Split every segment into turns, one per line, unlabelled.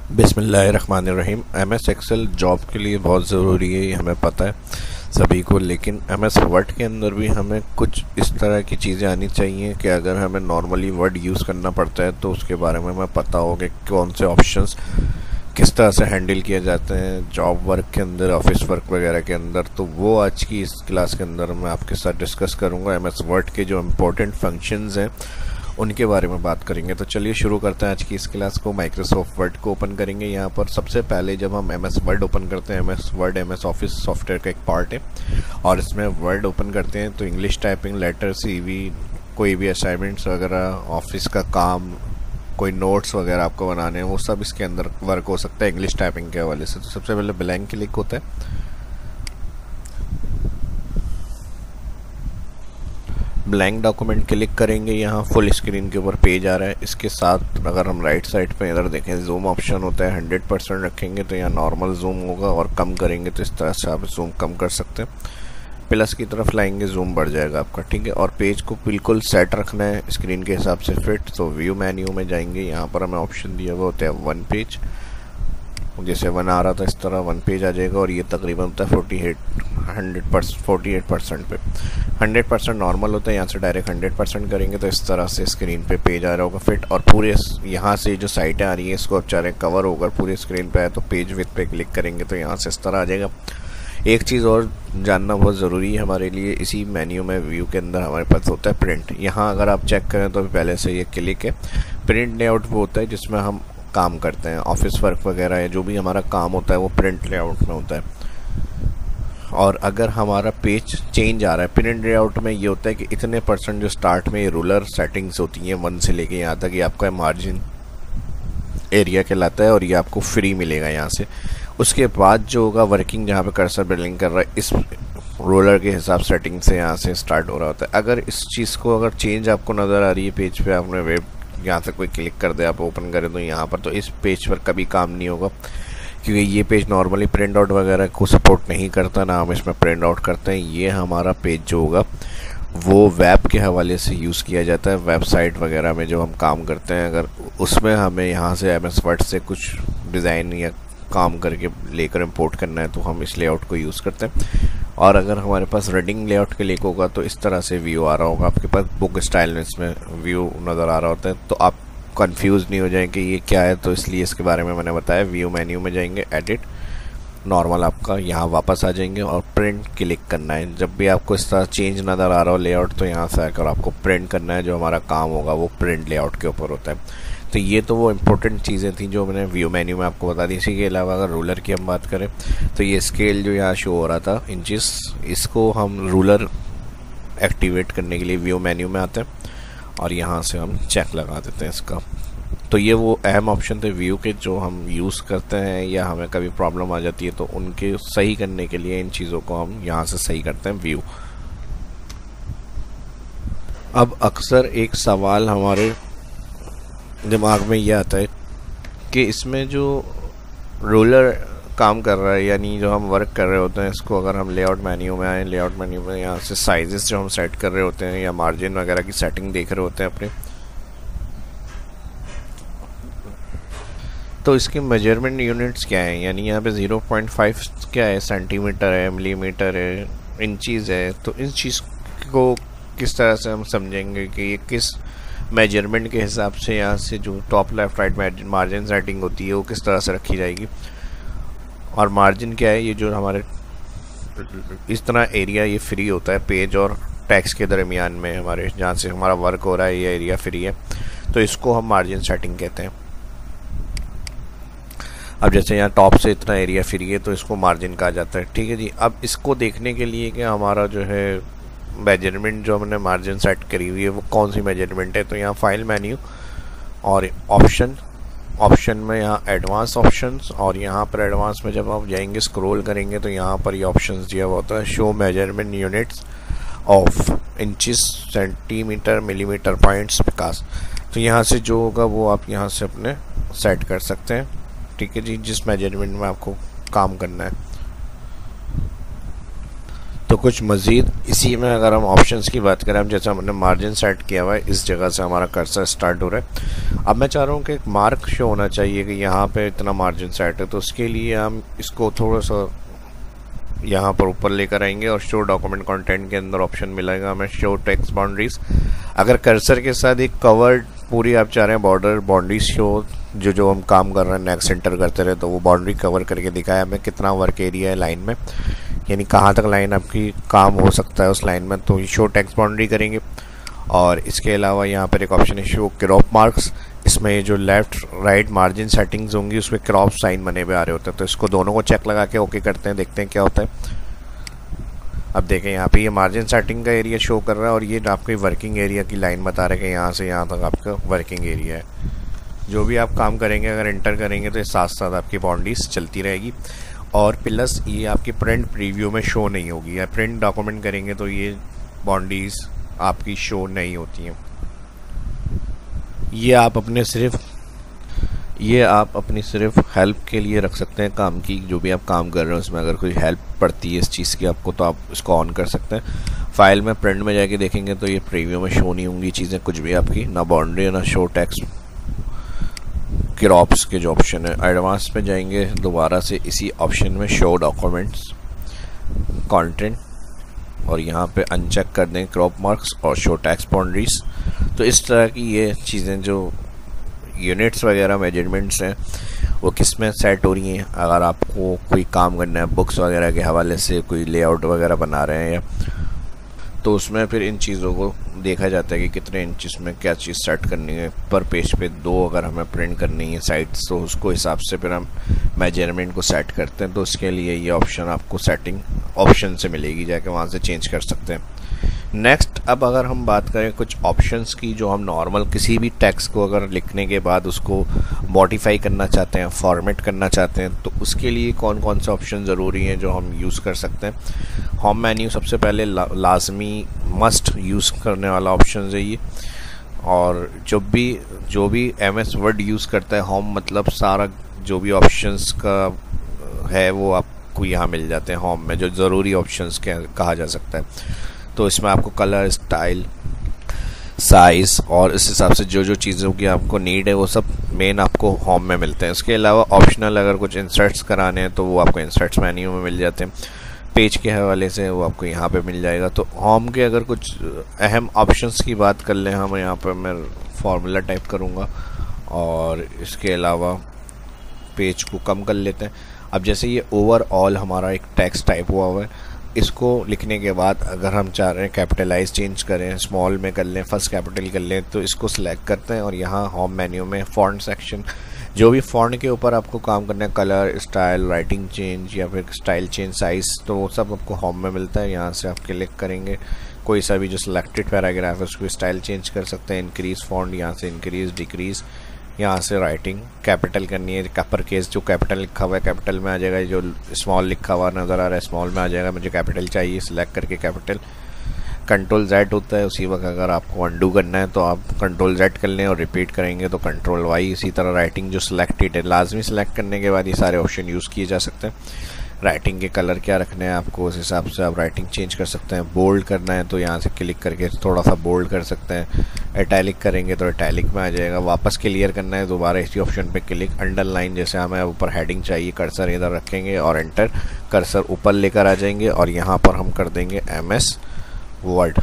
बिस्मिल्लाहिर्रहमानिर्रहीम। MS Excel job के लिए बहुत ज़रूरी है, ये हमें पता है सभी को। लेकिन एमएस वर्ड के अंदर भी हमें कुछ इस तरह की चीज़ें आनी चाहिए कि अगर हमें नॉर्मली वर्ड यूज़ करना पड़ता है तो उसके बारे में हमें पता हो कि कौन से ऑप्शंस किस तरह से हैंडल किए जाते हैं जॉब वर्क के अंदर, ऑफिस वर्क वगैरह के अंदर। तो वो आज की इस क्लास के अंदर मैं आपके साथ डिस्कस करूँगा। एमएस वर्ड के जो इम्पोर्टेंट फंक्शंस हैं उनके बारे में बात करेंगे। तो चलिए शुरू करते हैं आज की इस क्लास को। माइक्रोसॉफ्ट वर्ड को ओपन करेंगे। यहाँ पर सबसे पहले जब हम एमएस वर्ड ओपन करते हैं, MS word MS office software का एक पार्ट है और इसमें वर्ड ओपन करते हैं तो इंग्लिश टाइपिंग, लेटर, सीवी, कोई भी असाइनमेंट्स वगैरह, ऑफिस का काम, कोई नोट्स वगैरह आपको बनाने हैं, वो सब इसके अंदर वर्क हो सकता है इंग्लिश टाइपिंग के हवाले से। तो सबसे पहले ब्लैंक क्लिक होता है। ब्लैंक डॉक्यूमेंट क्लिक करेंगे, यहाँ फुल स्क्रीन के ऊपर पेज आ रहा है। इसके साथ अगर हम राइट साइड पे इधर देखें, जूम ऑप्शन होता है। 100% रखेंगे तो यहाँ नॉर्मल जूम होगा और कम करेंगे तो इस तरह से आप जूम कम कर सकते हैं। प्लस की तरफ लाएंगे, जूम बढ़ जाएगा आपका, ठीक है। और पेज को बिल्कुल सेट रखना है स्क्रीन के हिसाब से फिट। तो व्यू मेन्यू में जाएंगे, यहाँ पर हमें ऑप्शन दिया हुआ होता है वन पेज। जैसे वन आ रहा था इस तरह वन पेज आ जाएगा और ये तकरीबन होता है 48% पे। 100% नॉर्मल होता है, यहाँ से डायरेक्ट 100% करेंगे तो इस तरह से स्क्रीन पे पेज आ रहा होगा फिट। और पूरे यहाँ से जो साइटें आ रही हैं इसको अब चाहे कवर होकर पूरे स्क्रीन पे आए तो पेज विथ पे क्लिक करेंगे तो यहाँ से इस तरह आ जाएगा। एक चीज़ और जानना बहुत ज़रूरी है हमारे लिए, इसी मेन्यू में व्यू के अंदर हमारे पास होता है प्रिंट। यहाँ अगर आप चेक करें तो पहले से ये क्लिक है। प्रिंट लेआउट वो होता है जिसमें हम काम करते हैं, ऑफिस वर्क वगैरह है, जो भी हमारा काम होता है वो प्रिंट लेआउट में होता है। और अगर हमारा पेज चेंज आ रहा है, प्रिंट लेआउट में ये होता है कि इतने % जो स्टार्ट में ये रूलर सेटिंग्स होती हैं 1 से लेके यहाँ तक, ये आपका मार्जिन एरिया कहलाता है और ये आपको फ्री मिलेगा यहाँ से। उसके बाद जो होगा वर्किंग, जहाँ पे कर्सर बिल्डिंग कर रहा है, इस रोलर के हिसाब सेटिंग से यहाँ से स्टार्ट हो रहा होता है। अगर इस चीज़ को अगर चेंज आपको नज़र आ रही है पेज पे, आपने वेब यहाँ से कोई क्लिक कर दे, आप ओपन करें तो यहाँ पर, तो इस पेज पर कभी काम नहीं होगा क्योंकि ये पेज नॉर्मली प्रिंट आउट वगैरह को सपोर्ट नहीं करता, ना हम इसमें प्रिंट आउट करते हैं। ये हमारा पेज जो होगा वो वेब के हवाले से यूज़ किया जाता है। वेबसाइट वगैरह में जो हम काम करते हैं, अगर उसमें हमें यहाँ से एमएस वर्ड से कुछ डिज़ाइन या काम करके लेकर इंपोर्ट करना है तो हम इस लेआउट को यूज़ करते हैं। और अगर हमारे पास रीडिंग लेआउट के लिए होगा तो इस तरह से व्यू आ रहा होगा आपके पास, बुक स्टाइल में इसमें व्यू नज़र आ रहा होता है। तो आप कंफ्यूज नहीं हो जाए कि ये क्या है, तो इसलिए इसके बारे में मैंने बताया। व्यू मेन्यू में जाएंगे, एडिट, नॉर्मल आपका यहाँ वापस आ जाएंगे और प्रिंट क्लिक करना है। जब भी आपको इस तरह चेंज नज़र आ रहा हो लेआउट तो यहाँ से आकर आपको प्रिंट करना है। जो हमारा काम होगा वो प्रिंट लेआउट के ऊपर होता है। तो ये तो वो इम्पोर्टेंट चीज़ें थी जो मैंने व्यू मेन्यू में आपको बता दी। इसी के अलावा अगर रूलर की हम बात करें तो ये स्केल जो यहाँ शो हो रहा था इंचेस, इसको हम रूलर एक्टिवेट करने के लिए व्यू मेन्यू में आते हैं और यहाँ से हम चेक लगा देते हैं इसका। तो ये वो अहम ऑप्शन थे व्यू के जो हम यूज़ करते हैं या हमें कभी प्रॉब्लम आ जाती है तो उनके सही करने के लिए इन चीज़ों को हम यहाँ से सही करते हैं व्यू। अब अक्सर एक सवाल हमारे दिमाग में ये आता है कि इसमें जो रोलर काम कर रहा है, यानी जो हम वर्क कर रहे होते हैं, इसको अगर हम लेआउट मेन्यू में आए, लेआउट मेन्यू में यहाँ से साइजेस जो हम सेट कर रहे होते हैं या मार्जिन वगैरह की सेटिंग देख रहे होते हैं अपने, तो इसके मेजरमेंट यूनिट्स क्या हैं, यानी यहाँ पे 0.5 क्या है, सेंटीमीटर है, मिलीमीटर है, इंचीज़ है। तो इस चीज़ को किस तरह से हम समझेंगे कि ये किस मेजरमेंट के हिसाब से यहाँ से जो top left right margin setting होती है वो किस तरह से रखी जाएगी। और मार्जिन क्या है, ये जो हमारे इस तरह एरिया ये फ्री होता है पेज और टेक्स्ट के दरमियान में, हमारे जहाँ से हमारा वर्क हो रहा है ये एरिया फ्री है, तो इसको हम मार्जिन सेटिंग कहते हैं। अब जैसे यहाँ टॉप से इतना एरिया फ्री है तो इसको मार्जिन कहा जाता है, ठीक है जी। अब इसको देखने के लिए कि हमारा जो है मेजरमेंट जो हमने मार्जिन सेट करी हुई है वो कौन सी मेजरमेंट है, तो यहाँ फाइल मेन्यू और ऑप्शन में यहाँ एडवांस ऑप्शंस, और यहाँ पर एडवांस में जब आप जाएंगे स्क्रॉल करेंगे तो यहाँ पर ये ऑप्शंस दिया हुआ होता है, show measurement units of inches, centimetre, millimetre, points, पिकास। तो यहाँ से जो होगा वो आप यहाँ से अपने सेट कर सकते हैं, ठीक है जी, जिस मेजरमेंट में आपको काम करना है। तो कुछ मज़ीद इसी में अगर हम ऑप्शंस की बात करें, हम जैसे हमने मार्जिन सेट किया हुआ है, इस जगह से हमारा कर्सर स्टार्ट हो रहा है। अब मैं चाह रहा हूँ कि एक मार्क शो होना चाहिए कि यहाँ पे इतना मार्जिन सेट है, तो उसके लिए हम इसको थोड़ा सा यहाँ पर ऊपर लेकर आएंगे और शो डॉक्यूमेंट कंटेंट के अंदर ऑप्शन मिलेगा हमें शो टेक्स्ट बाउंड्रीज। अगर कर्सर के साथ एक कवर्ड पूरी आप चाह रहे हैं बॉर्डर बाउंड्रीज शो, जो हम काम कर रहे हैं नेक्स्ट एंटर करते रहे, तो वो बाउंड्री कवर करके दिखाया हमें कितना वर्क एरिया है लाइन में, यानी कहाँ तक लाइन आपकी काम हो सकता है उस लाइन में, तो शो टेक्स्ट बाउंड्री करेंगे। और इसके अलावा यहाँ पर एक ऑप्शन है शो क्रॉप मार्क्स। इसमें जो लेफ़्ट राइट मार्जिन सेटिंग्स होंगी उसमें क्रॉप साइन बने हुए आ रहे होते हैं, तो इसको दोनों को चेक लगा के ओके करते हैं, देखते हैं क्या होता है। अब देखें यहाँ पे ये मार्जिन सेटिंग का एरिया शो कर रहा है और ये आपके वर्किंग एरिया की लाइन बता रहा है कि यहाँ से यहाँ तक आपका वर्किंग एरिया है। जो भी आप काम करेंगे अगर एंटर करेंगे तो साथ साथ आपकी बाउंड्रीज चलती रहेगी। और प्लस ये आपकी प्रिंट प्रीव्यू में शो नहीं होगी, या प्रिंट डॉक्यूमेंट करेंगे तो ये बाउंड्रीज आपकी शो नहीं होती हैं। ये आप अपनी सिर्फ हेल्प के लिए रख सकते हैं काम की, जो भी आप काम कर रहे हैं उसमें अगर कोई हेल्प पड़ती है इस चीज़ की आपको, तो आप इसको ऑन कर सकते हैं। फाइल में प्रिंट में जाके देखेंगे तो ये प्रीव्यू में शो नहीं होंगी चीज़ें कुछ भी आपकी, ना बाउंड्री ना शो टेक्स्ट क्रॉप्स के जो ऑप्शन है। एडवांस पे जाएंगे दोबारा से इसी ऑप्शन में शो डॉक्यूमेंट्स कंटेंट और यहाँ पे अनचेक कर दें क्रॉप मार्क्स और शो टेक्स्ट बाउंड्रीज। तो इस तरह की ये चीज़ें जो यूनिट्स वगैरह मेजरमेंट्स हैं वो किस में सेट हो रही हैं। अगर आपको कोई काम करना है बुक्स वगैरह के हवाले से, कोई लेआउट वगैरह बना रहे हैं या, तो उसमें फिर इन चीज़ों को देखा जाता है कि कितने इंचेस में क्या चीज़ सेट करनी है। पर पेज पे 2 अगर हमें प्रिंट करनी है साइड्स, तो उसको हिसाब से फिर हम मेजरमेंट को सेट करते हैं। तो उसके लिए ये ऑप्शन आपको सेटिंग ऑप्शन से मिलेगी, जाके वहाँ से चेंज कर सकते हैं। नेक्स्ट, अब अगर हम बात करें कुछ ऑप्शंस की, जो हम नॉर्मल किसी भी टेक्स्ट को अगर लिखने के बाद उसको मॉडिफाई करना चाहते हैं, फॉर्मेट करना चाहते हैं, तो उसके लिए कौन कौन से ऑप्शन ज़रूरी हैं जो हम यूज़ कर सकते हैं। होम मेन्यू सबसे पहले लाजमी मस्ट यूज़ करने वाला ऑप्शन है ये। और जो भी MS वर्ड यूज़ करता है होम, मतलब सारा जो भी ऑप्शंस का है वो आपको यहाँ मिल जाते हैं होम में, जो ज़रूरी ऑप्शंस कहा जा सकता है। तो इसमें आपको कलर, स्टाइल, साइज़ और इस हिसाब से जो चीज़ों की आपको नीड है वो सब मेन आपको होम में मिलते हैं। इसके अलावा ऑप्शनल अगर कुछ इंसर्ट्स कराने हैं तो वो आपको इंसर्ट्स मेन्यू में मिल जाते हैं। पेज के हवाले से वो आपको यहाँ पे मिल जाएगा। तो होम के अगर कुछ अहम ऑप्शंस की बात कर लें हम, यहाँ पर मैं फार्मूला टाइप करूँगा और इसके अलावा पेज को कम कर लेते हैं। अब जैसे ये ओवरऑल हमारा एक टेक्स्ट टाइप हुआ है, इसको लिखने के बाद अगर हम चाह रहे हैं कैपिटलाइज चेंज करें, स्मॉल में कर लें, फर्स्ट कैपिटल कर लें, तो इसको सिलेक्ट करते हैं और यहाँ होम मेन्यू में फ़ॉन्ट सेक्शन, जो भी फ़ॉन्ट के ऊपर आपको काम करना है, कलर, स्टाइल, राइटिंग चेंज या फिर स्टाइल चेंज, साइज़, तो वो सब आपको होम में मिलता है। यहाँ से आप क्लिक करेंगे, कोई सा भी जो सिलेक्टेड पैराग्राफ है उसको स्टाइल चेंज कर सकते हैं, इंक्रीज़ फ़ॉन्ट, यहाँ से इंक्रीज़, डिक्रीज़, यहाँ से राइटिंग कैपिटल करनी है, अपर केस जो कैपिटल लिखा हुआ है कैपिटल में आ जाएगा, जो स्मॉल लिखा हुआ नज़र आ रहा है स्मॉल में आ जाएगा। मुझे कैपिटल चाहिए, सिलेक्ट करके कैपिटल, कंट्रोल Z होता है। उसी वक्त अगर आपको अंडू करना है तो आप कंट्रोल Z कर लें और रिपीट करेंगे तो कंट्रोल Y। इसी तरह राइटिंग जो सिलेक्टेड है लाजमी सिलेक्ट करने के बाद ये सारे ऑप्शन यूज़ किए जा सकते हैं। राइटिंग के कलर क्या रखने हैं आपको, उस हिसाब से आप राइटिंग चेंज कर सकते हैं। बोल्ड करना है तो यहाँ से क्लिक करके थोड़ा सा बोल्ड कर सकते हैं। इटैलिक करेंगे तो इटैलिक में आ जाएगा। वापस क्लियर करना है दोबारा इसी ऑप्शन पे क्लिक। अंडरलाइन, जैसे हमें ऊपर हेडिंग चाहिए, कर्सर इधर रखेंगे और एंटर, कर्सर ऊपर लेकर आ जाएंगे और यहाँ पर हम कर देंगे MS वर्ड।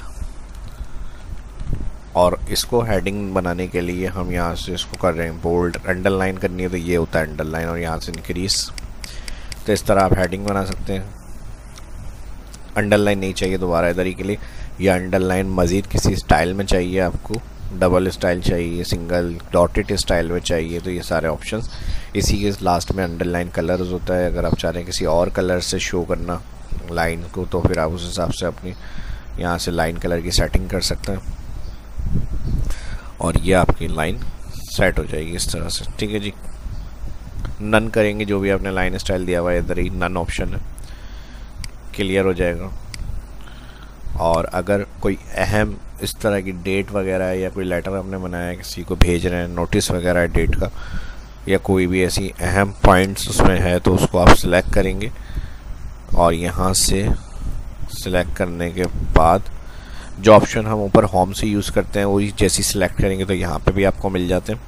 और इसको हेडिंग बनाने के लिए हम यहाँ से इसको कर रहे हैं बोल्ड। अंडरलाइन करनी है तो ये होता है अंडरलाइन और यहाँ से इंक्रीज। तो इस तरह आप हेडिंग बना सकते हैं। अंडरलाइन नहीं चाहिए दोबारा इधर ही के लिए, या अंडरलाइन मज़ीद किसी स्टाइल में चाहिए आपको, डबल स्टाइल चाहिए, सिंगल डॉटेड स्टाइल में चाहिए, तो ये सारे ऑप्शंस। इसी के लास्ट में अंडरलाइन कलर्स होता है। अगर आप चाह रहे हैं किसी और कलर से शो करना लाइन को, तो फिर आप उस हिसाब से अपनी यहाँ से लाइन कलर की सेटिंग कर सकते हैं और ये आपकी लाइन सेट हो जाएगी इस तरह से। ठीक है जी। नन करेंगे, जो भी आपने लाइन स्टाइल दिया हुआ है इधर ही नन ऑप्शन है, क्लियर हो जाएगा। और अगर कोई अहम इस तरह की डेट वगैरह है या कोई लेटर आपने बनाया है, किसी को भेज रहे हैं, नोटिस वगैरह है डेट का, या कोई भी ऐसी अहम पॉइंट्स उसमें है, तो उसको आप सिलेक्ट करेंगे और यहाँ से सिलेक्ट करने के बाद जो ऑप्शन हम ऊपर होम से यूज़ करते हैं वही जैसे सिलेक्ट करेंगे तो यहाँ पे भी आपको मिल जाते हैं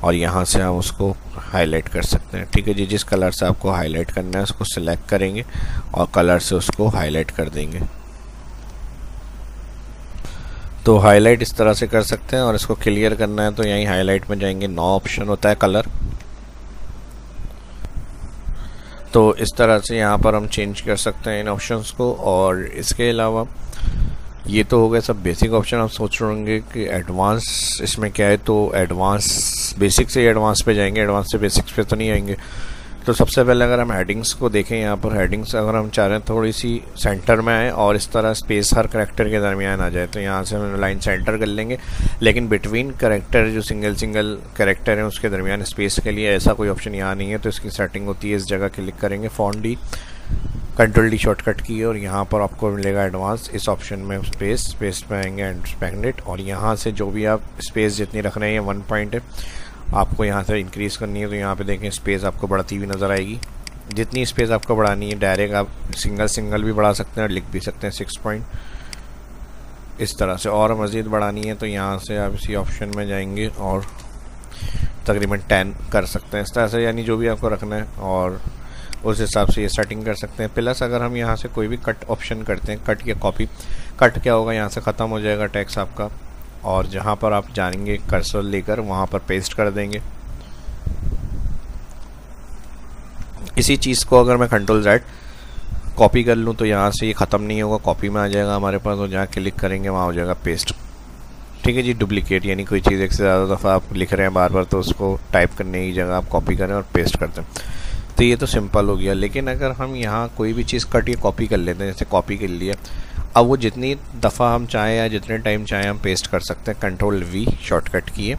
और यहाँ से हम उसको हाईलाइट कर सकते हैं। ठीक है जी, जिस कलर से आपको हाईलाइट करना है उसको सिलेक्ट करेंगे और कलर से उसको हाईलाइट कर देंगे। तो हाईलाइट इस तरह से कर सकते हैं और इसको क्लियर करना है तो यहीं हाईलाइट में जाएंगे, नो ऑप्शन होता है कलर। तो इस तरह से यहाँ पर हम चेंज कर सकते हैं इन ऑप्शंस को। और इसके अलावा ये तो हो गया सब बेसिक ऑप्शन। आप सोच रहे होंगे कि एडवांस इसमें क्या है, तो एडवांस बेसिक से एडवांस पे जाएंगे, एडवांस से बेसिक्स पे तो नहीं आएंगे। तो सबसे पहले अगर हम हेडिंग्स को देखें, यहाँ पर हेडिंग्स अगर हम चाह रहे हैं थोड़ी सी सेंटर में आए और इस तरह स्पेस हर करेक्टर के दरमियान आ जाए, तो यहाँ से हम लाइन सेंटर कर लेंगे। लेकिन बिटवीन करेक्टर जो सिंगल करेक्टर है उसके दरमियान स्पेस के लिए ऐसा कोई ऑप्शन यहाँ नहीं है, तो इसकी सेटिंग होती है इस जगह क्लिक करेंगे, font D, control D shortcut की है और यहाँ पर आपको मिलेगा एडवांस। इस ऑप्शन में स्पेस में आएंगे एंड एक्सपेंडेड और यहाँ से जो भी आप स्पेस जितनी रख रहे हैं 1 पॉइंट है, आपको यहाँ से इंक्रीज़ करनी है तो यहाँ पे देखें स्पेस आपको बढ़ती हुई नज़र आएगी। जितनी स्पेस आपको बढ़ानी है डायरेक्ट आप सिंगल भी बढ़ा सकते हैं और लिख भी सकते हैं 6 पॉइंट इस तरह से। और मज़ीद बढ़ानी है तो यहाँ से आप इसी ऑप्शन में जाएंगे और तकरीबन 10 कर सकते हैं इस तरह से, यानी जो भी आपको रखना है और उस हिसाब से ये सेटिंग कर सकते हैं। प्लस अगर हम यहाँ से कोई भी कट ऑप्शन करते हैं, कट या कॉपी, कट क्या होगा यहाँ से ख़त्म हो जाएगा टेक्स्ट आपका और जहाँ पर आप जाएंगे कर्सर लेकर वहाँ पर पेस्ट कर देंगे। इसी चीज़ को अगर मैं कंट्रोल-Z कॉपी कर लूँ तो यहाँ से ये ख़त्म नहीं होगा, कॉपी में आ जाएगा हमारे पास और जहाँ क्लिक करेंगे वहाँ हो जाएगा पेस्ट। ठीक है जी, डुप्लीकेट यानी कोई चीज़ एक से ज़्यादा दफ़ा आप लिख रहे हैं बार बार तो उसको टाइप करने की जगह आप कॉपी करें और पेस्ट कर दें। तो ये तो सिंपल हो गया। लेकिन अगर हम यहाँ कोई भी चीज़ कट या कॉपी कर लेते हैं, जैसे कॉपी कर लिया, अब वो जितनी दफ़ा हम चाहें या जितने टाइम चाहें हम पेस्ट कर सकते हैं। कंट्रोल V शॉर्टकट की है,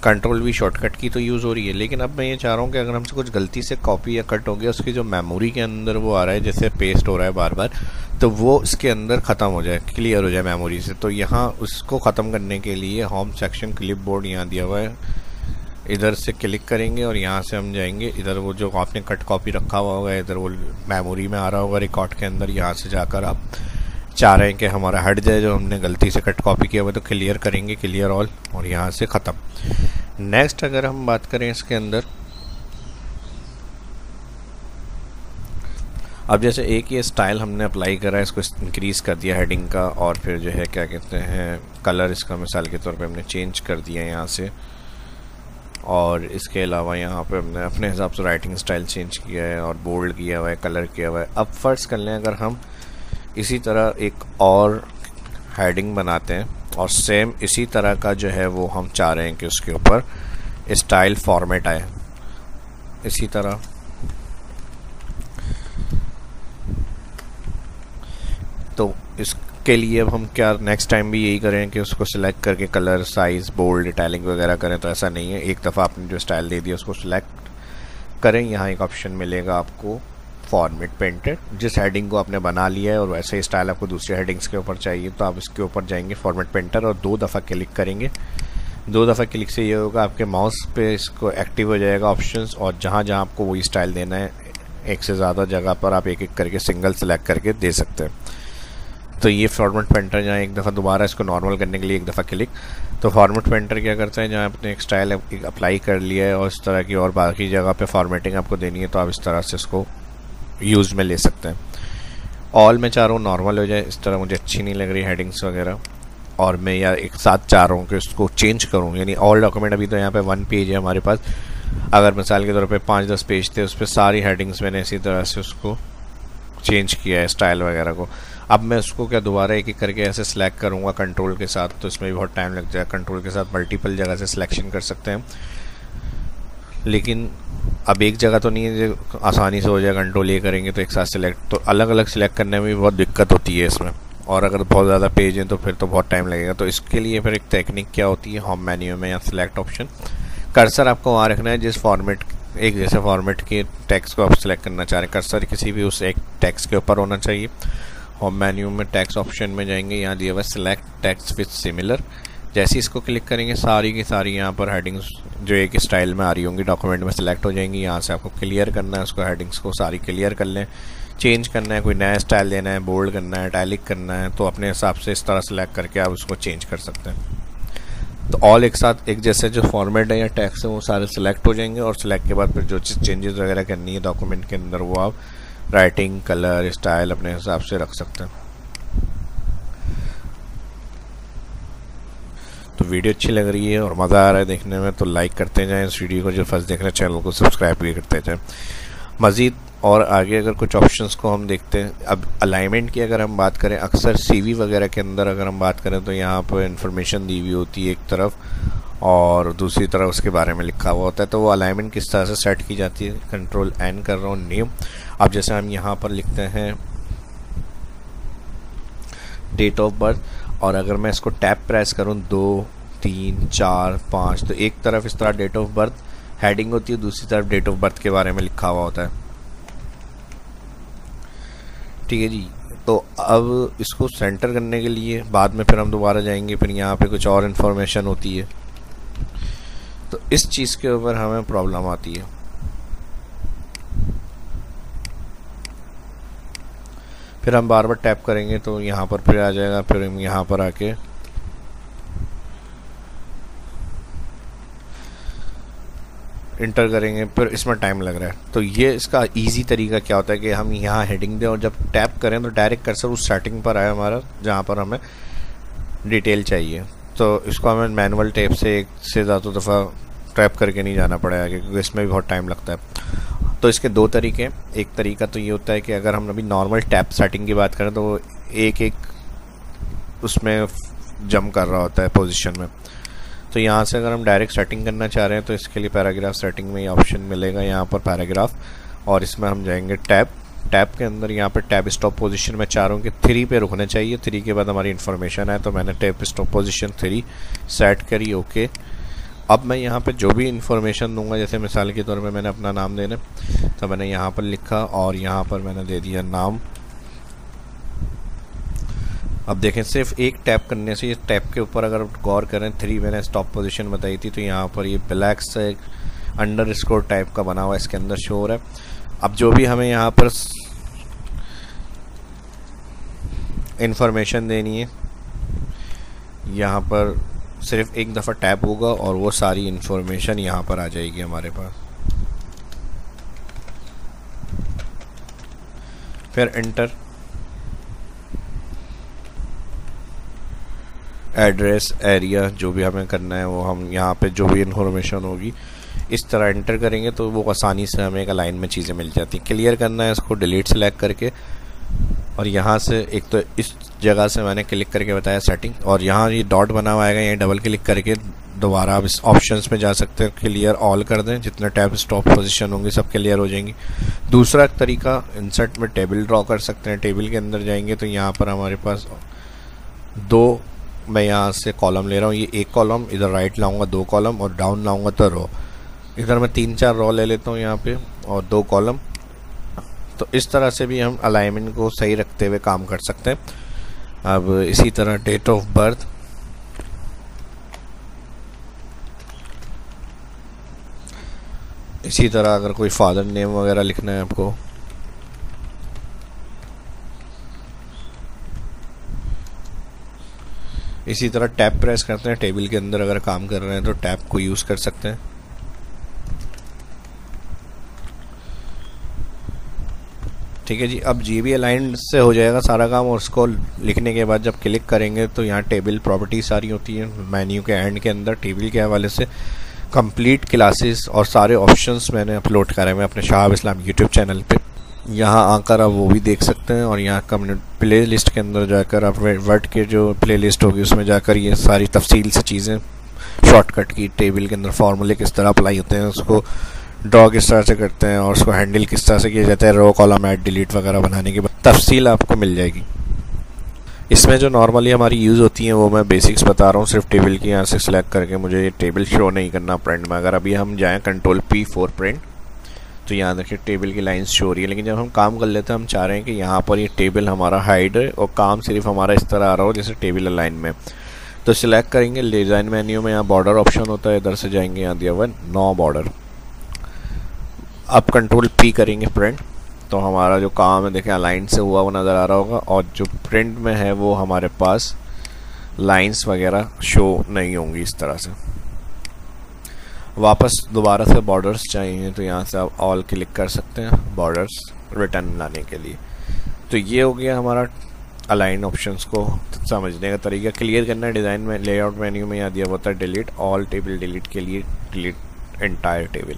कंट्रोल V शॉर्टकट की तो यूज़ हो रही है। लेकिन अब मैं ये चाह रहा हूँ कि अगर हमसे कुछ गलती से कॉपी या कट हो गया, उसकी जो मेमोरी के अंदर वो आ रहा है जैसे पेस्ट हो रहा है बार बार, तो वो इसके अंदर ख़त्म हो जाए, क्लियर हो जाए मेमोरी से। तो यहाँ उसको ख़त्म करने के लिए होम सेक्शन क्लिपबोर्ड यहाँ दिया हुआ है, इधर से क्लिक करेंगे और यहाँ से हम जाएंगे इधर, वो जो आपने कट कॉपी रखा हुआ होगा इधर वो मेमोरी में आ रहा होगा रिकॉर्ड के अंदर, यहाँ से जाकर आप चाह रहे हैं कि हमारा हट जाए जो हमने गलती से कट कॉपी किया हुआ, तो क्लियर करेंगे, क्लियर ऑल, और यहाँ से ख़त्म। नेक्स्ट अगर हम बात करें इसके अंदर, अब जैसे एक ये स्टाइल हमने अप्लाई करा है, इसको इंक्रीज़ कर दिया हेडिंग का और फिर जो है क्या कहते हैं कलर इसका मिसाल के तौर पे हमने चेंज कर दिया यहाँ से, और इसके अलावा यहाँ पे हमने अपने हिसाब से राइटिंग स्टाइल चेंज किया है और बोल्ड किया हुआ है, कलर किया हुआ है। अब फर्ज कर लें अगर हम इसी तरह एक और हेडिंग बनाते हैं और सेम इसी तरह का जो है वो हम चाह रहे हैं कि उसके ऊपर स्टाइल फॉर्मेट आए इसी तरह, तो इसके लिए अब हम क्या नेक्स्ट टाइम भी यही करें कि उसको सिलेक्ट करके कलर, साइज़, बोल्ड, इटैलिक वगैरह करें, तो ऐसा नहीं है। एक दफ़ा आपने जो स्टाइल दे दिया उसको सिलेक्ट करें, यहाँ एक ऑप्शन मिलेगा आपको फॉर्मेट पेंटेड, जिस हेडिंग को आपने बना लिया है और वैसे ही स्टाइल आपको दूसरे हेडिंग्स के ऊपर चाहिए तो आप इसके ऊपर जाएंगे फॉर्मेट पेंटर और 2 दफ़ा क्लिक करेंगे। 2 दफ़ा क्लिक से ये होगा आपके माउस पे इसको एक्टिव हो जाएगा ऑप्शंस, और जहाँ जहाँ आपको वही स्टाइल देना है एक से ज़्यादा जगह पर आप एक एक करके सिंगल सेलेक्ट करके दे सकते हैं। तो ये फॉर्मेट पेंटर जहाँ एक दफ़ा दोबारा इसको नॉर्मल करने के लिए एक दफ़ा क्लिक, तो फॉर्मेट पेंटर क्या करता है जहाँ आपने एक स्टाइल अप्लाई कर लिया है और इस तरह की और बाकी जगह पे फॉर्मेटिंग आपको देनी है तो आप इस तरह से इसको यूज़ में ले सकते हैं। ऑल में चाह रहा हूँ नॉर्मल हो जाए, इस तरह मुझे अच्छी नहीं लग रही हेडिंग्स वगैरह, और मैं यार एक साथ चाह रहा हूँ कि उसको चेंज करूँ, यानी ऑल डॉक्यूमेंट अभी तो यहाँ पे 1 पेज है हमारे पास, अगर मिसाल के तौर पे 5-10 पेज थे उस पर सारी हेडिंग्स मैंने इसी तरह से उसको चेंज किया है स्टाइल वगैरह को। अब मैं उसको क्या दोबारा एक एक करके ऐसे सिलेक्ट करूँगा कंट्रोल के साथ, तो इसमें भी बहुत टाइम लग जाएगा। कंट्रोल के साथ मल्टीपल जगह से सिलेक्शन कर सकते हैं, लेकिन अब एक जगह तो नहीं है जो आसानी से हो जाए, कंट्रोल ये करेंगे तो एक साथ सिलेक्ट, तो अलग अलग सिलेक्ट करने में भी बहुत दिक्कत होती है इसमें, और अगर बहुत ज़्यादा पेज हैं तो फिर तो बहुत टाइम लगेगा। तो इसके लिए फिर एक टेक्निक क्या होती है, होम मेन्यू में या सिलेक्ट ऑप्शन, कर्सर आपको वहाँ रखना है जिस फॉर्मेट, एक जैसे फॉर्मेट के टेक्स्ट को आप सिलेक्ट करना चाह रहे हैं, कर्सर किसी भी उस एक टेक्स्ट के ऊपर होना चाहिए। होम मेन्यू में टेक्स्ट ऑप्शन में जाएंगे, यहाँ दिया हुआ सिलेक्ट टेक्स्ट विथ सिमिलर, जैसे ही इसको क्लिक करेंगे सारी की सारी यहाँ पर हेडिंग्स जो एक स्टाइल में आ रही होंगी डॉक्यूमेंट में सिलेक्ट हो जाएंगी। यहाँ से आपको क्लियर करना है उसको, हेडिंग्स को सारी क्लियर कर लें। चेंज करना है, कोई नया स्टाइल देना है, बोल्ड करना है, इटैलिक करना है, तो अपने हिसाब से इस तरह सेलेक्ट करके आप उसको चेंज कर सकते हैं। तो ऑल एक साथ एक जैसे जो फॉर्मेट है या टेक्स्ट है वो सारे सिलेक्ट हो जाएंगे, और सिलेक्ट के बाद फिर जो चीज़ चेंजेस वगैरह करनी है डॉक्यूमेंट के अंदर वो आप राइटिंग, कलर, स्टाइल अपने हिसाब से रख सकते हैं। तो वीडियो अच्छी लग रही है और मज़ा आ रहा है देखने में तो लाइक करते जाएं इस वीडियो को। जो फर्स्ट देख रहे हैं चैनल को सब्सक्राइब भी करते जाएं। मज़ीद और आगे अगर कुछ ऑप्शंस को हम देखते हैं, अब अलाइनमेंट की अगर हम बात करें, अक्सर सीवी वगैरह के अंदर अगर हम बात करें तो यहाँ पर इन्फॉर्मेशन दी हुई होती है एक तरफ और दूसरी तरफ उसके बारे में लिखा हुआ होता है। तो वो अलाइनमेंट किस तरह से सेट की जाती है, कंट्रोल एन कर रहा हूँ, न्यू। अब जैसे हम यहाँ पर लिखते हैं डेट ऑफ बर्थ, और अगर मैं इसको टैप प्रेस करूं 2, 3, 4, 5, तो एक तरफ इस तरह डेट ऑफ बर्थ हेडिंग होती है, दूसरी तरफ डेट ऑफ बर्थ के बारे में लिखा हुआ होता है। ठीक है जी। तो अब इसको सेंटर करने के लिए बाद में फिर हम दोबारा जाएंगे, फिर यहाँ पे कुछ और इन्फॉर्मेशन होती है, तो इस चीज़ के ऊपर हमें प्रॉब्लम आती है। फिर हम बार बार टैप करेंगे तो यहाँ पर फिर आ जाएगा, फिर हम यहाँ पर आके इंटर करेंगे, फिर इसमें टाइम लग रहा है। तो ये इसका इजी तरीका क्या होता है कि हम यहाँ हेडिंग दें और जब टैप करें तो डायरेक्ट कर्सर उस सेटिंग पर आए हमारा जहाँ पर हमें डिटेल चाहिए। तो इसको हमें मैनुअल टैप से एक से ज़्यादा दफ़ा टैप करके नहीं जाना पड़ेगा क्योंकि इसमें भी बहुत टाइम लगता है। तो इसके दो तरीके, एक तरीका तो ये होता है कि अगर हम अभी नॉर्मल टैप सेटिंग की बात करें तो वो एक एक उसमें जंप कर रहा होता है पोजीशन में। तो यहाँ से अगर हम डायरेक्ट सेटिंग करना चाह रहे हैं तो इसके लिए पैराग्राफ सेटिंग में ये ऑप्शन मिलेगा यहाँ पर पैराग्राफ, और इसमें हम जाएंगे टैप के अंदर यहाँ पर टैब स्टॉप पोजीशन में चाह रहा हूँ कि 3 पे रुकना चाहिए, 3 के बाद हमारी इन्फॉर्मेशन है। तो मैंने टैब स्टॉप पोजीशन 3 सेट करी, ओके। अब मैं यहाँ पे जो भी इन्फॉर्मेशन दूंगा, जैसे मिसाल के तौर पे मैंने अपना नाम देना, तो मैंने यहाँ पर लिखा और यहाँ पर मैंने दे दिया नाम। अब देखें सिर्फ एक टैप करने से, ये टैप के ऊपर अगर गौर करें 3 मैंने स्टॉप पोजीशन बताई थी, तो यहाँ पर ये ब्लैक से अंडरस्कोर टाइप का बना हुआ इसके अंदर शो हो रहा है। अब जो भी हमें यहाँ पर इंफॉर्मेशन देनी है, यहाँ पर सिर्फ एक दफ़ा टैप होगा और वो सारी इन्फॉर्मेशन यहाँ पर आ जाएगी हमारे पास। फिर एंटर, एड्रेस, एरिया, जो भी हमें करना है वो हम यहाँ पे जो भी इन्फॉर्मेशन होगी इस तरह एंटर करेंगे तो वो आसानी से हमें एक लाइन में चीज़ें मिल जाती हैं। क्लियर करना है इसको डिलीट सेलेक्ट करके, और यहाँ से एक तो इस जगह से मैंने क्लिक करके बताया सेटिंग, और यहाँ ये डॉट बना हुआ आएगा, यहीं डबल क्लिक करके दोबारा आप इस ऑप्शंस में जा सकते हैं, क्लियर ऑल कर दें, जितने टैब स्टॉप पोजीशन होंगी सब क्लियर हो जाएंगी। दूसरा तरीका इंसर्ट में टेबल ड्रॉ कर सकते हैं। टेबल के अंदर जाएंगे तो यहाँ पर हमारे पास 2, मैं यहाँ से कॉलम ले रहा हूँ, ये एक कॉलम, इधर राइट लाऊंगा 2 कॉलम और डाउन लाऊंगा तो रो, इधर मैं 3-4 रो ले लेता हूँ यहाँ पे और 2 कॉलम। तो इस तरह से भी हम अलाइनमेंट को सही रखते हुए काम कर सकते हैं। अब इसी तरह डेट ऑफ बर्थ, इसी तरह अगर कोई फादर नेम वगैरह लिखना है आपको, इसी तरह टैप प्रेस करते हैं। टेबल के अंदर अगर काम कर रहे हैं तो टैप को यूज़ कर सकते हैं। ठीक है जी। अब जीबी अलाइन से हो जाएगा सारा काम, और उसको लिखने के बाद जब क्लिक करेंगे तो यहाँ टेबल प्रॉपर्टी सारी होती है मेन्यू के एंड के अंदर। टेबल के हवाले से कंप्लीट क्लासेस और सारे ऑप्शंस मैंने अपलोड करे हुए अपने शाहाब इस्लाम यूट्यूब चैनल पे, यहाँ आकर आप वो भी देख सकते हैं। और यहाँ कम्युनिटी प्ले लिस्ट के अंदर जाकर आप वर्ड के जो प्ले लिस्ट होगी उसमें जाकर ये सारी तफसील से चीज़ें शॉर्टकट की, टेबल के अंदर फार्मूले किस तरह अप्लाई होते हैं, उसको ड्रॉ किस तरह से करते हैं और उसको हैंडल किस तरह से किया जाता है, रो कॉलम ऐड डिलीट वगैरह बनाने के बाद तफसील आपको मिल जाएगी। इसमें जो नॉर्मली हमारी यूज़ होती हैं वो मैं बेसिक्स बता रहा हूँ। सिर्फ टेबल की यहाँ से सिलेक्ट करके मुझे ये टेबल शो नहीं करना प्रिंट में। अगर अभी हम जाएँ कंट्रोल P4 प्रिंट, तो यहाँ देखिए टेबल की लाइंस शो हो रही है, लेकिन जब हम काम कर लेते हैं हम चाह रहे हैं कि यहाँ पर ये टेबल हमारा हाइड है और काम सिर्फ हमारा इस तरह आ रहा हो जैसे टेबल अलाइन में। तो सिलेक्ट करेंगे डिज़ाइन मेन्यू में, यहाँ बॉर्डर ऑप्शन होता है, इधर से जाएंगे, यहाँ दिया हुआ है नो बॉर्डर। अब कंट्रोल पी करेंगे प्रिंट, तो हमारा जो काम है देखें अलाइन से हुआ वो नज़र आ रहा होगा, और जो प्रिंट में है वो हमारे पास लाइंस वगैरह शो नहीं होंगी इस तरह से। वापस दोबारा से बॉर्डर्स चाहिए तो यहाँ से आप ऑल क्लिक कर सकते हैं बॉर्डर्स रिटर्न लाने के लिए। तो ये हो गया हमारा अलाइन ऑप्शंस को समझने का तरीका। क्लियर करना है डिज़ाइन में लेआउट मेन्यू में यहाँ दिया होता है डिलीट ऑल टेबल, डिलीट के लिए डिलीट एंटायर टेबल।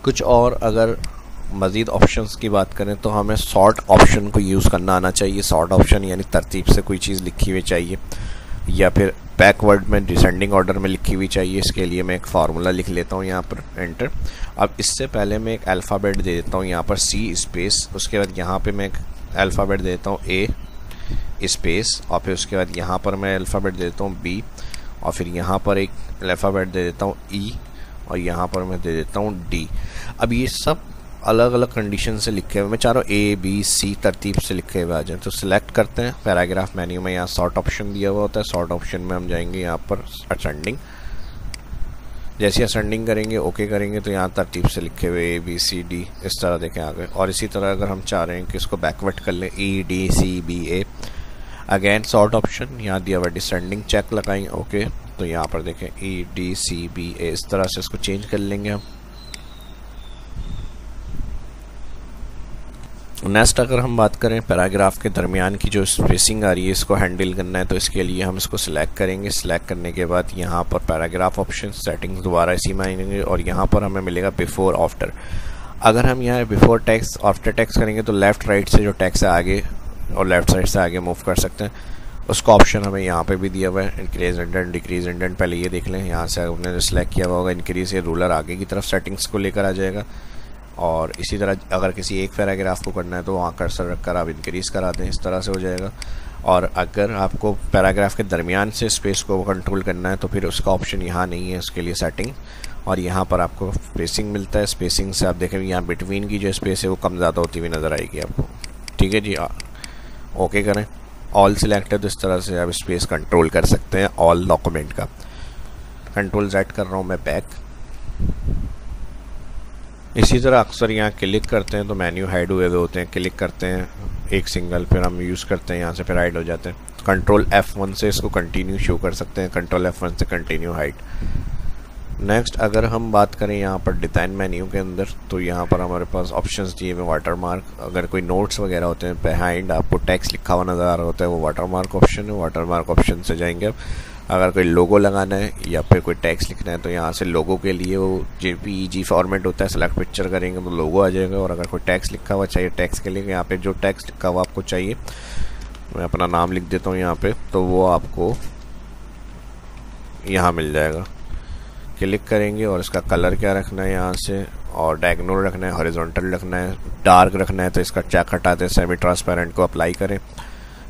कुछ और अगर मज़ीद ऑप्शंस की बात करें तो हमें सॉर्ट ऑप्शन को यूज़ करना आना चाहिए। सॉर्ट ऑप्शन यानी तरतीब से कोई चीज़ लिखी हुई चाहिए, या फिर बैकवर्ड में डिसेंडिंग ऑर्डर में लिखी हुई चाहिए। इसके लिए मैं एक फार्मूला लिख लेता हूँ यहाँ पर एंटर। अब इससे पहले मैं एक अल्फ़ाबेट दे देता हूँ यहाँ पर सी स्पेस, उसके बाद यहाँ पे मैं एक अल्फ़ाबेट दे देता हूँ ए स्पेस, और फिर उसके बाद यहाँ पर मैं अल्फ़ाबेट दे देता हूँ बी, और फिर यहाँ पर एक अल्फ़ाबेट दे देता हूँ ई, और यहाँ पर मैं दे देता हूँ डी। अब ये सब अलग अलग कंडीशन से लिखे हुए, मैं चाह रहा हूँ ए बी सी तरतीब से लिखे हुए आ जाए। तो सिलेक्ट करते हैं पैराग्राफ मेन्यू में, यहाँ सॉर्ट ऑप्शन दिया हुआ होता है। सॉर्ट ऑप्शन में हम जाएंगे यहाँ पर असेंडिंग, जैसे असेंडिंग करेंगे ओके करेंगे तो यहाँ तरतीब से लिखे हुए ए बी सी डी इस तरह देखें आ गए। और इसी तरह अगर हम चाह रहे हैं कि इसको बैकवर्ड कर लें ई डी सी बी ए, अगेन सॉर्ट ऑप्शन, यहाँ दिया हुआ डिसेंडिंग चेक लगाएंगे ओके, तो यहाँ पर देखें ई डी सी बी ए इस तरह से इसको चेंज कर लेंगे हम। नेक्स्ट अगर हम बात करें पैराग्राफ के दरमियान की जो स्पेसिंग आ रही है इसको हैंडल करना है, तो इसके लिए हम इसको सिलेक्ट करेंगे। सिलेक्ट करने के बाद यहाँ पर पैराग्राफ ऑप्शन सेटिंग्स दोबारा इसी में आएंगे, और यहाँ पर हमें मिलेगा बिफोर आफ्टर। अगर हम यहाँ बिफोर टेक्स्ट आफ्टर टेक्स्ट करेंगे तो लेफ़्ट राइट से जो टेक्स्ट है आगे और लेफ़्ट साइड से आगे मूव कर सकते हैं। उसका ऑप्शन हमें यहाँ पे भी दिया हुआ है इंक्रीज इंडेंट डिक्रीज इंडेंट। पहले ये देख लें, यहाँ से आपने जो सिलेक्ट किया हुआ होगा इंक्रीज, ये रूलर आगे की तरफ सेटिंग्स को लेकर आ जाएगा। और इसी तरह अगर किसी एक पैराग्राफ को करना है तो वहाँ कर्सर रखकर आप इंक्रीज़ करा दें, इस तरह से हो जाएगा। और अगर आपको पैराग्राफ के दरमियान से स्पेस को कंट्रोल करना है तो फिर उसका ऑप्शन यहाँ नहीं है, उसके लिए सेटिंग, और यहाँ पर आपको स्पेसिंग मिलता है। स्पेसिंग से आप देखेंगे यहाँ बिटवीन की जो स्पेस है वो कम ज़्यादा होती हुई नज़र आएगी आपको। ठीक है जी, ओके करें, ऑल सिलेक्ट है तो इस तरह से आप स्पेस कंट्रोल कर सकते हैं ऑल डॉक्यूमेंट का। कंट्रोल Z कर रहा हूँ मैं बैक। इसी तरह अक्सर यहाँ क्लिक करते हैं तो मेन्यू हाइड हुए होते हैं, क्लिक करते हैं एक सिंगल, फिर हम यूज़ करते हैं यहाँ से फिर हाइड हो जाते हैं। कंट्रोल F1 से इसको कंटिन्यू शो कर सकते हैं, कंट्रोल F1 से कंटिन्यू हाइड। नेक्स्ट अगर हम बात करें यहाँ पर डिज़ाइन मेन्यू के अंदर, तो यहाँ पर हमारे पास ऑप्शंस दिए हुए वाटर मार्क। अगर कोई नोट्स वगैरह होते हैं बिहाइंड आपको टेक्स्ट लिखा हुआ नज़र आ रहा होता है वो वाटर मार्क ऑप्शन है। वाटर मार्क ऑप्शन से जाएंगे अब। अगर कोई लोगो लगाना है या फिर कोई टेक्स्ट लिखना है तो यहाँ से लोगो के लिए वो JPEG फॉर्मेट होता है, सेलेक्ट पिक्चर करेंगे तो लोगो आ जाएगा। और अगर कोई टेक्स्ट लिखा हुआ चाहिए टेक्स्ट के लिए, यहाँ पे जो टेक्स्ट लिखा हुआ आपको चाहिए, मैं अपना नाम लिख देता हूँ यहाँ पे, तो वो आपको यहाँ मिल जाएगा। क्लिक करेंगे और इसका कलर क्या रखना है यहाँ से, और डायगोनल रखना है, हॉरिजॉन्टल रखना है, डार्क रखना है तो इसका चेक हटाते सेमी ट्रांसपेरेंट को अप्लाई करें।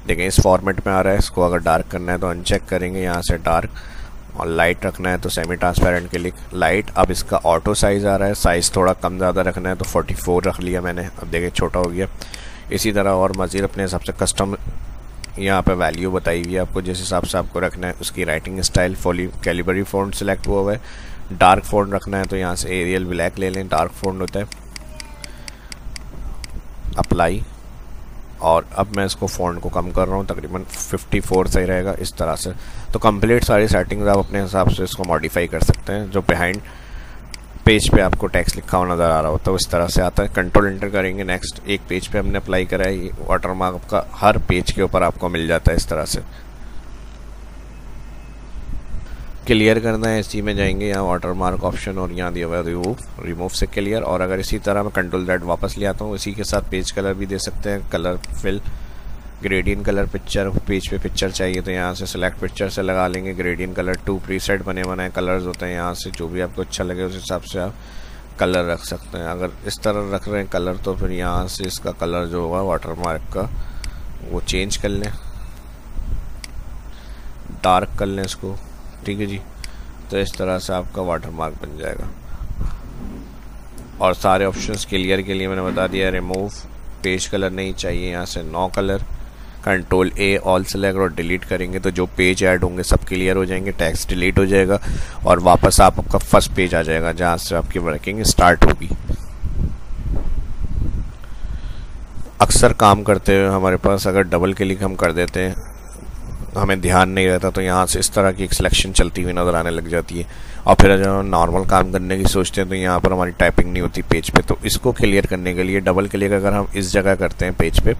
देखें इस फॉर्मेट में आ रहा है, इसको अगर डार्क करना है तो अनचेक करेंगे यहाँ से डार्क, और लाइट रखना है तो सेमी ट्रांसपेरेंट के लिए लाइट। अब इसका ऑटो साइज़ आ रहा है, साइज़ थोड़ा कम ज़्यादा रखना है तो 44 रख लिया मैंने, अब देखें छोटा हो गया। इसी तरह और मज़ीद अपने हिसाब से कस्टम यहाँ पे वैल्यू बताई हुई है आपको, जिस हिसाब से आपको रखना है। उसकी writing style fully Calibri font select हुआ हुआ है। डार्क फ़ॉन्ट रखना है तो यहाँ से एरियल ब्लैक ले लें, डार्क फ़ॉन्ट होता है। अप्लाई, और अब मैं इसको फ़ॉन्ट को कम कर रहा हूँ, तकरीबन 54 सही रहेगा इस तरह से। तो कंप्लीट सारी सेटिंग्स आप अपने हिसाब से इसको मॉडिफाई कर सकते हैं। जो बिहाइंड पेज पे आपको टेक्स्ट लिखा हुआ नज़र आ रहा होता है इस तरह से आता है। कंट्रोल एंटर करेंगे, नेक्स्ट एक पेज पे हमने अप्लाई करा है, वाटर मार्क का हर पेज के ऊपर आपको मिल जाता है इस तरह से। क्लियर करना है इसी में जाएंगे, यहाँ वाटर मार्क ऑप्शन और यहाँ दिया हुआ है रिमूव से क्लियर। और अगर इसी तरह मैं कंट्रोल Z वापस ले आता हूँ, इसी के साथ पेज कलर भी दे सकते हैं, colour fill gradient colour picture. Page पे पिक्चर चाहिए तो यहाँ से सेलेक्ट पिक्चर से लगा लेंगे ग्रेडियंट कलर। 2 प्रीसेट बने बनाए कलर्स होते हैं, यहाँ से जो भी आपको अच्छा लगे उस हिसाब से आप कलर रख सकते हैं। अगर इस तरह रख रहे हैं कलर तो फिर यहाँ से इसका कलर जो होगा वाटर मार्क का वो चेंज कर लें, डार्क कर लें इसको। ठीक है जी, तो इस तरह से आपका वाटर मार्क बन जाएगा। और सारे ऑप्शंस क्लियर के लिए मैंने बता दिया, रिमूव पेज कलर नहीं चाहिए, यहाँ से no colour, control A all select और डिलीट करेंगे तो जो पेज ऐड होंगे सब क्लियर हो जाएंगे, टेक्स्ट डिलीट हो जाएगा और वापस आपका फर्स्ट पेज आ जाएगा जहाँ से आपकी वर्किंग स्टार्ट होगी। अक्सर काम करते हुए हमारे पास अगर डबल क्लिक हम कर देते हैं, हमें ध्यान नहीं रहता, तो यहाँ से इस तरह की एक सिलेक्शन चलती हुई नज़र आने लग जाती है और फिर जब हम नॉर्मल काम करने की सोचते हैं तो यहाँ पर हमारी टाइपिंग नहीं होती पेज पे। तो इसको क्लियर करने के लिए डबल क्लिक अगर हम इस जगह करते हैं पेज पे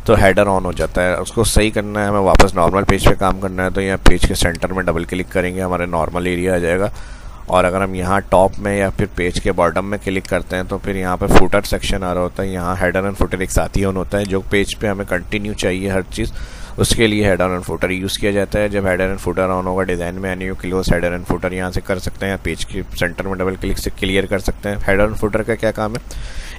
तो हेडर ऑन हो जाता है। उसको सही करना है, हमें वापस नॉर्मल पेज पे काम करना है तो यहाँ पेज के सेंटर में डबल क्लिक करेंगे, हमारे नॉर्मल एरिया आ जाएगा। और अगर हम यहाँ टॉप में या फिर पेज के बॉटम में क्लिक करते हैं तो फिर यहाँ पे फुटर सेक्शन आ रहा होता है, यहाँ हेडर एंड फुटर एक साथ ही ऑन होता है। जो पेज पे हमें कंटिन्यू चाहिए हर चीज़, उसके लिए हेडर एंड फुटर यूज़ किया जाता है। जब हेडर एंड फुटर ऑन होगा, डिज़ाइन में any close header and footer यहाँ से कर सकते हैं, पेज के सेंटर में डबल क्लिक से क्लियर कर सकते हैं। हेडर एंड फुटर का क्या काम है,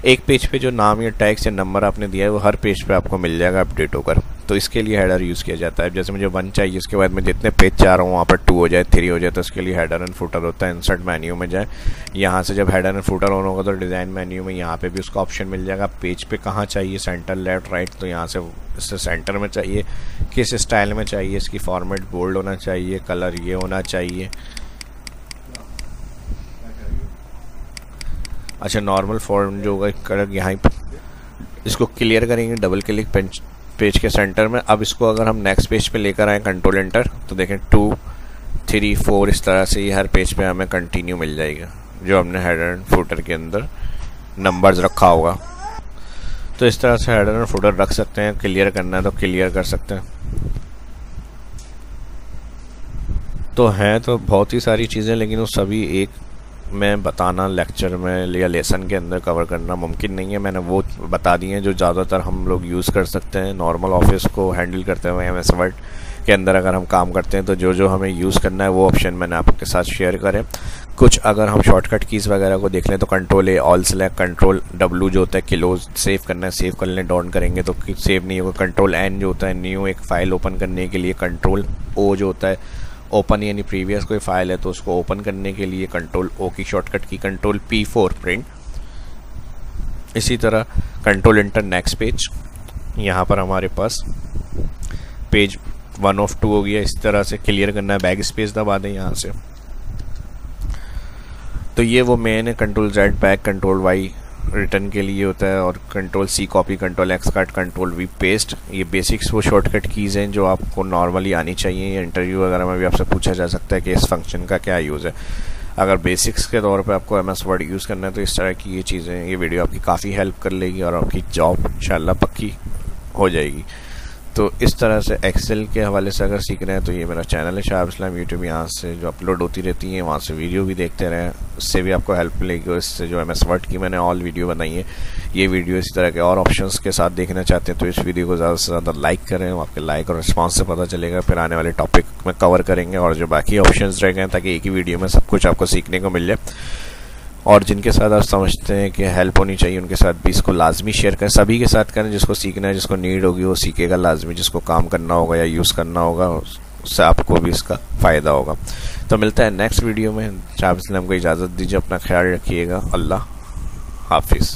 एक पेज पे जो नाम या टैग्स या नंबर आपने दिया है वो हर पेज पे आपको मिल जाएगा अपडेट होकर, तो इसके लिए हेडर यूज़ किया जाता है। जैसे मुझे 1 चाहिए, उसके बाद मैं जितने पेज चाह रहा हूँ वहाँ पर 2 हो जाए, 3 हो जाए, तो उसके लिए हेडर एंड फुटर होता है। इंसर्ट मेन्यू में जाए, यहाँ से जब हेडर एंड फुटर ऑन होगा तो डिज़ाइन मेन्यू में यहाँ पे भी उसका ऑप्शन मिल जाएगा। पेज पे कहाँ चाहिए, सेंटर, लेफ्ट, राइट, तो यहाँ से इससे सेंटर में चाहिए, किस स्टाइल में चाहिए, इसकी फॉर्मेट बोल्ड होना चाहिए, कलर ये होना चाहिए। अच्छा, नॉर्मल फॉर्म जो होगा कलर यहाँ पे इसको क्लियर करेंगे, डबल क्लिक पेज के सेंटर में। अब इसको अगर हम नेक्स्ट पेज पे लेकर आए कंट्रोल एंटर तो देखें 2, 3, 4 इस तरह से ये हर पेज पे हमें कंटिन्यू मिल जाएगा जो हमने हेडर एंड फुटर के अंदर नंबर्स रखा होगा। तो इस तरह से हेडर एंड फुटर रख सकते हैं। क्लियर करना है तो क्लियर कर सकते हैं। तो हैं तो बहुत ही सारी चीज़ें, लेकिन वो सभी एक में बताना लेक्चर में या लेसन के अंदर कवर करना मुमकिन नहीं है। मैंने वो बता दी हैं जो ज़्यादातर हम लोग यूज़ कर सकते हैं नॉर्मल ऑफिस को हैंडल करते हुए। MS वर्ड के अंदर अगर हम काम करते हैं तो जो जो हमें यूज़ करना है वो ऑप्शन मैंने आपके साथ शेयर करें। कुछ अगर हम शॉर्टकट कीज़ वगैरह को देख लें तो control A all select, control W जो होता है क्लोज, सेव करना है सेव कर लें, डाउन करेंगे तो सेव नहीं होगा। कंट्रोल N जो होता है न्यू एक फ़ाइल ओपन करने के लिए, कंट्रोल O जो होता है ओपन यानी प्रीवियस कोई फाइल है तो उसको ओपन करने के लिए, कंट्रोल O की शॉर्टकट की, कंट्रोल P4 प्रिंट। इसी तरह कंट्रोल एंटर नेक्स्ट पेज, यहाँ पर हमारे पास पेज 1 of 2 हो गया। इस तरह से क्लियर करना है, बैक स्पेस दबा दें यहाँ से। तो ये वो मेन है, control Z back, control Y return के लिए होता है और control C copy, control X cut, control V paste. ये बेसिक्स वो शॉर्टकट कीज़ हैं जो आपको नॉर्मली आनी चाहिए। ये इंटरव्यू वगैरह में भी आपसे पूछा जा सकता है कि इस फंक्शन का क्या यूज़ है। अगर बेसिक्स के तौर पे आपको MS वर्ड यूज़ करना है तो इस तरह की ये चीज़ें, ये वीडियो आपकी काफ़ी हेल्प कर लेगी और आपकी जॉब इंशाल्लाह पक्की हो जाएगी। तो इस तरह से एक्सेल के हवाले से अगर सीख रहे हैं तो ये मेरा चैनल है शाहाब इस्लाम यूट्यूब, यहाँ से जो अपलोड होती रहती हैं वहाँ से वीडियो भी देखते रहें, उससे भी आपको हेल्प मिलेगी। और इससे जो MS वर्ड की मैंने ऑल वीडियो बनाई है, ये वीडियो इसी तरह के और ऑप्शंस के साथ देखना चाहते हैं तो इस वीडियो को ज़्यादा से ज़्यादा लाइक करें। आपके लाइक और रिस्पॉन्स से पता चलेगा, फिर आने वाले टॉपिक में कवर करेंगे और जो बाकी ऑप्शंस रह गए ताकि एक ही वीडियो में सब कुछ आपको सीखने को मिल जाए। और जिनके साथ आप समझते हैं कि हेल्प होनी चाहिए उनके साथ भी इसको लाजमी शेयर करें। सभी के साथ करें, जिसको सीखना है, जिसको नीड होगी वो सीखेगा लाजमी, जिसको काम करना होगा या यूज़ करना होगा उससे आपको भी इसका फ़ायदा होगा। तो मिलता है नेक्स्ट वीडियो में। शाहाब इस्लाम को इजाज़त दीजिए, अपना ख्याल रखिएगा। अल्लाह हाफिज़।